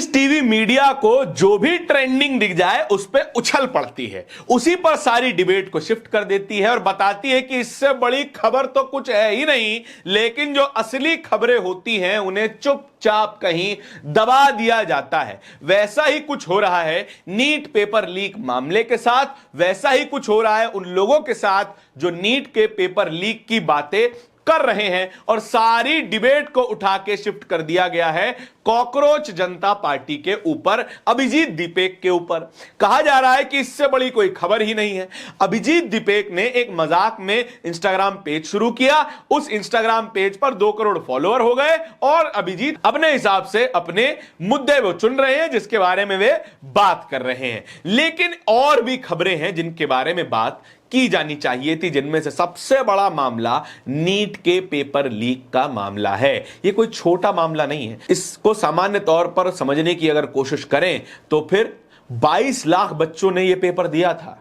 इस TV media को जो भी ट्रेंडिंग दिख जाए उस पर उछल पड़ती है, उसी पर सारी डिबेट को शिफ्ट कर देती है और बताती है कि इससे बड़ी खबर तो कुछ है ही नहीं, लेकिन जो असली खबरें होती हैं उन्हें चुपचाप कहीं दबा दिया जाता है। वैसा ही कुछ हो रहा है नीट पेपर लीक मामले के साथ, वैसा ही कुछ हो रहा है उन लोगों के साथ जो नीट के पेपर लीक की बातें कर रहे हैं और सारी डिबेट को उठा के शिफ्ट कर दिया गया है कॉकरोच जनता पार्टी के ऊपर, अभिजीत दीपेक के ऊपर। कहा जा रहा है कि इससे बड़ी कोई खबर ही नहीं है। अभिजीत दीपेक ने एक मजाक में इंस्टाग्राम पेज शुरू किया, उस इंस्टाग्राम पेज पर 2 करोड़ फॉलोअर हो गए और अभिजीत अपने हिसाब से अपने मुद्दे वो चुन रहे हैं जिसके बारे में वे बात कर रहे हैं। लेकिन और भी खबरें हैं जिनके बारे में बात की जानी चाहिए थी, जिनमें से सबसे बड़ा मामला नीट के पेपर लीक का मामला है। यह कोई छोटा मामला नहीं है। इसको सामान्य तौर पर समझने की अगर कोशिश करें तो फिर 22 लाख बच्चों ने यह पेपर दिया था।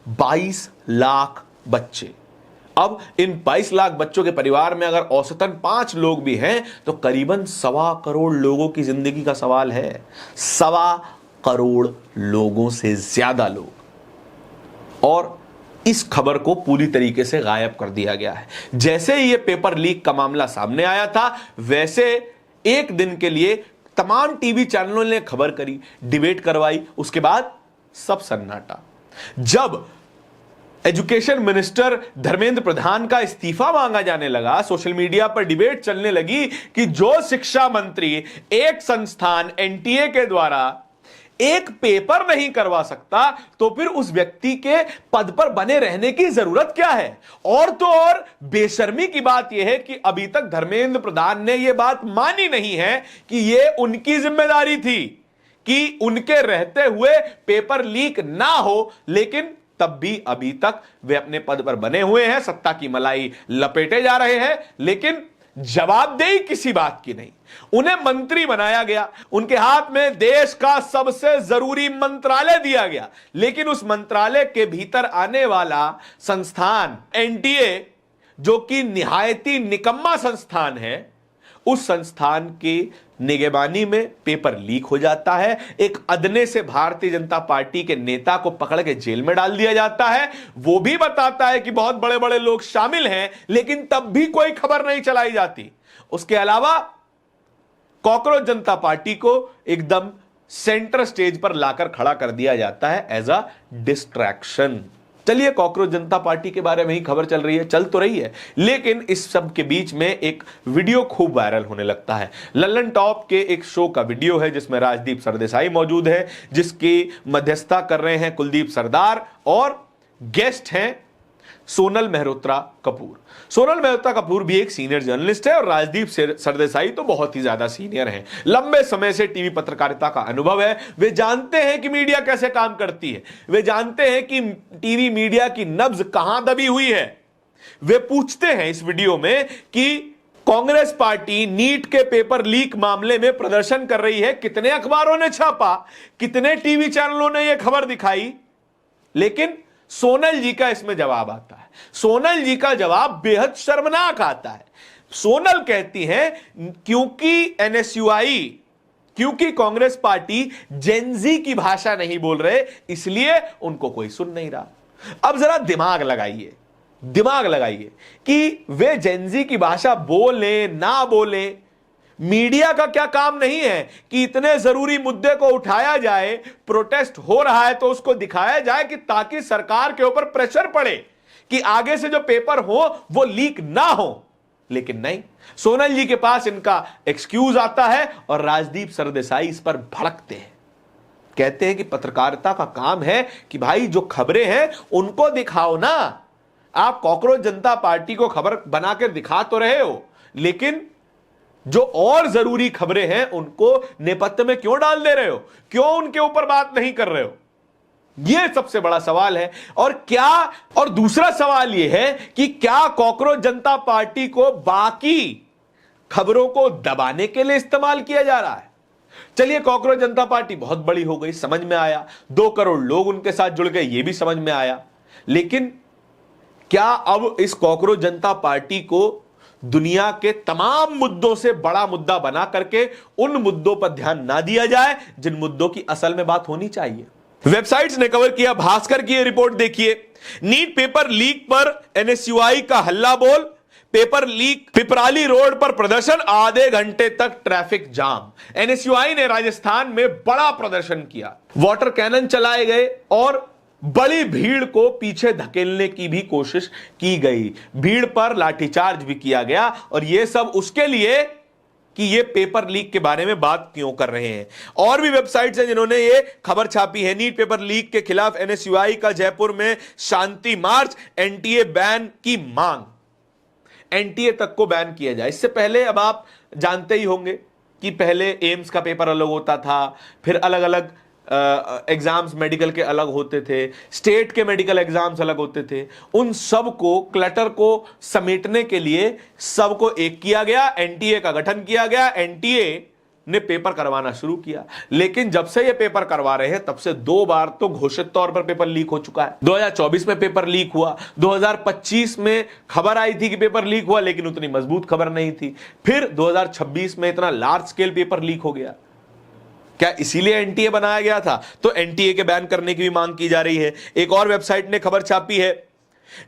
22 लाख बच्चे। अब इन 22 लाख बच्चों के परिवार में अगर औसतन 5 लोग भी हैं तो करीबन 1.25 करोड़ लोगों की जिंदगी का सवाल है। 1.25 करोड़ लोगों से ज्यादा लोग। और इस खबर को पूरी तरीके से गायब कर दिया गया है। जैसे ही यह पेपर लीक का मामला सामने आया था, वैसे एक दिन के लिए तमाम टीवी चैनलों ने खबर करी, डिबेट करवाई, उसके बाद सब सन्नाटा। जब एजुकेशन मिनिस्टर धर्मेंद्र प्रधान का इस्तीफा मांगा जाने लगा, सोशल मीडिया पर डिबेट चलने लगी कि जो शिक्षा मंत्री एक संस्थान एनटीए के द्वारा एक पेपर नहीं करवा सकता तो फिर उस व्यक्ति के पद पर बने रहने की जरूरत क्या है। और तो और बेशर्मी की बात यह है कि अभी तक धर्मेंद्र प्रधान ने यह बात मानी नहीं है कि यह उनकी जिम्मेदारी थी कि उनके रहते हुए पेपर लीक ना हो, लेकिन तब भी अभी तक वे अपने पद पर बने हुए हैं, सत्ता की मलाई लपेटे जा रहे हैं, लेकिन जवाबदेही किसी बात की नहीं। उन्हें मंत्री बनाया गया, उनके हाथ में देश का सबसे जरूरी मंत्रालय दिया गया, लेकिन उस मंत्रालय के भीतर आने वाला संस्थान एनटीए, जो कि निहायती निकम्मा संस्थान है, उस संस्थान की निगरानी में पेपर लीक हो जाता है। एक अदने से भारतीय जनता पार्टी के नेता को पकड़ के जेल में डाल दिया जाता है। वो भी बताता है कि बहुत बड़े बड़े लोग शामिल हैं, लेकिन तब भी कोई खबर नहीं चलाई जाती। उसके अलावा कॉकरोच जनता पार्टी को एकदम सेंटर स्टेज पर लाकर खड़ा कर दिया जाता है एज अ डिस्ट्रैक्शन। चलिए, कॉकरोच जनता पार्टी के बारे में ही खबर चल रही है, चल तो रही है, लेकिन इस सब के बीच में एक वीडियो खूब वायरल होने लगता है। लल्लन टॉप के एक शो का वीडियो है जिसमें राजदीप सरदेसाई मौजूद है, जिसकी मध्यस्थता कर रहे हैं कुलदीप सरदार और गेस्ट हैं सोनल मेहरोत्रा कपूर। सोनल मेहरोत्रा कपूर भी एक सीनियर जर्नलिस्ट है और राजदीप सरदेसाई तो बहुत ही ज्यादा सीनियर हैं। लंबे समय से टीवी पत्रकारिता का अनुभव है, वे जानते हैं कि मीडिया कैसे काम करती है, वे जानते हैं कि टीवी मीडिया की नब्ज कहां दबी हुई है। वे पूछते हैं इस वीडियो में कि कांग्रेस पार्टी नीट के पेपर लीक मामले में प्रदर्शन कर रही है, कितने अखबारों ने छापा, कितने टीवी चैनलों ने यह खबर दिखाई, लेकिन सोनल जी का इसमें जवाब आता है। सोनल जी का जवाब बेहद शर्मनाक आता है। सोनल कहती हैं क्योंकि एनएसयूआई, क्योंकि कांग्रेस पार्टी जेनजी की भाषा नहीं बोल रहे, इसलिए उनको कोई सुन नहीं रहा। अब जरा दिमाग लगाइए कि वे जेनजी की भाषा बोले ना बोले, मीडिया का क्या काम नहीं है कि इतने जरूरी मुद्दे को उठाया जाए, प्रोटेस्ट हो रहा है तो उसको दिखाया जाए कि ताकि सरकार के ऊपर प्रेशर पड़े कि आगे से जो पेपर हो वो लीक ना हो। लेकिन नहीं, सोनल जी के पास इनका एक्सक्यूज आता है और राजदीप सरदेसाई इस पर भड़कते हैं। कहते हैं कि पत्रकारिता का काम है कि भाई जो खबरें हैं उनको दिखाओ ना। आप कॉकरोच जनता पार्टी को खबर बनाकर दिखा तो रहे हो, लेकिन जो और जरूरी खबरें हैं उनको नेपथ्य में क्यों डाल दे रहे हो, क्यों उनके ऊपर बात नहीं कर रहे हो? यह सबसे बड़ा सवाल है। और दूसरा सवाल यह है कि क्या कॉकरोच जनता पार्टी को बाकी खबरों को दबाने के लिए इस्तेमाल किया जा रहा है? चलिए, कॉकरोच जनता पार्टी बहुत बड़ी हो गई, समझ में आया, 2 करोड़ लोग उनके साथ जुड़ गए, यह भी समझ में आया, लेकिन क्या अब इस कॉकरोच जनता पार्टी को दुनिया के तमाम मुद्दों से बड़ा मुद्दा बना करके उन मुद्दों पर ध्यान ना दिया जाए जिन मुद्दों की असल में बात होनी चाहिए। वेबसाइट्स ने कवर किया, भास्कर की यह रिपोर्ट देखिए, नीट पेपर लीक पर एनएसयूआई का हल्ला बोल, पेपर लीक, पिपराली रोड पर प्रदर्शन, आधे घंटे तक ट्रैफिक जाम। एनएसयूआई ने राजस्थान में बड़ा प्रदर्शन किया, वाटर कैनन चलाए गए और बड़ी भीड़ को पीछे धकेलने की भी कोशिश की गई, भीड़ पर लाठीचार्ज भी किया गया, और यह सब उसके लिए कि ये पेपर लीक के बारे में बात क्यों कर रहे हैं। और भी वेबसाइट्स हैं जिन्होंने ये खबर छापी है, नीट पेपर लीक के खिलाफ एनएसयूआई का जयपुर में शांति मार्च, एनटीए बैन की मांग, एनटीए तक को बैन किया जाए। इससे पहले अब आप जानते ही होंगे कि पहले एम्स का पेपर अलग होता था, फिर अलग अलग एग्जाम्स मेडिकल के अलग होते थे, स्टेट के मेडिकल एग्जाम्स अलग होते थे। उन सब को, क्लटर को समेटने के लिए सबको एक किया गया, एनटीए का गठन किया गया, एनटीए ने पेपर करवाना शुरू किया। लेकिन जब से ये पेपर करवा रहे हैं तब से 2 बार तो घोषित तौर पर पेपर लीक हो चुका है। 2024 में पेपर लीक हुआ, 2025 में खबर आई थी कि पेपर लीक हुआ, लेकिन उतनी मजबूत खबर नहीं थी। फिर 2026 में इतना लार्ज स्केल पेपर लीक हो गया। क्या इसीलिए एनटीए बनाया गया था? तो एनटीए के बैन करने की भी मांग की जा रही है। एक और वेबसाइट ने खबर छापी है,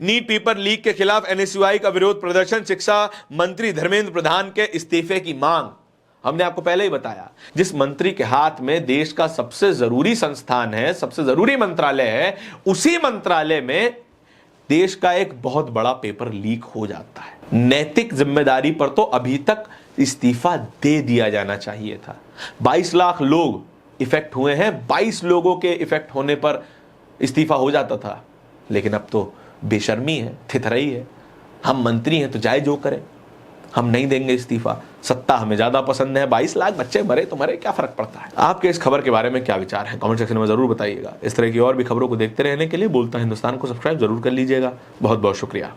नीट पेपर लीक के खिलाफ एनएसयूआई का विरोध प्रदर्शन, शिक्षा मंत्री धर्मेंद्र प्रधान के इस्तीफे की मांग। हमने आपको पहले ही बताया, जिस मंत्री के हाथ में देश का सबसे जरूरी संस्थान है, सबसे जरूरी मंत्रालय है, उसी मंत्रालय में देश का एक बहुत बड़ा पेपर लीक हो जाता है। नैतिक जिम्मेदारी पर तो अभी तक इस्तीफा दे दिया जाना चाहिए था। 22 लाख लोग इफेक्ट हुए हैं, 22 लोगों के इफेक्ट होने पर इस्तीफा हो जाता था, लेकिन अब तो बेशर्मी है, थितरई है। हम मंत्री हैं तो चाहे जो करें, हम नहीं देंगे इस्तीफा, सत्ता हमें ज्यादा पसंद है। 22 लाख बच्चे मरे तो मरे, क्या फर्क पड़ता है। आपके इस खबर के बारे में क्या विचार है, कमेंट सेक्शन में जरूर बताइएगा। इस तरह की और भी खबरों को देखते रहने के लिए बोलता हिंदुस्तान को सब्सक्राइब जरूर कर लीजिएगा। बहुत बहुत शुक्रिया।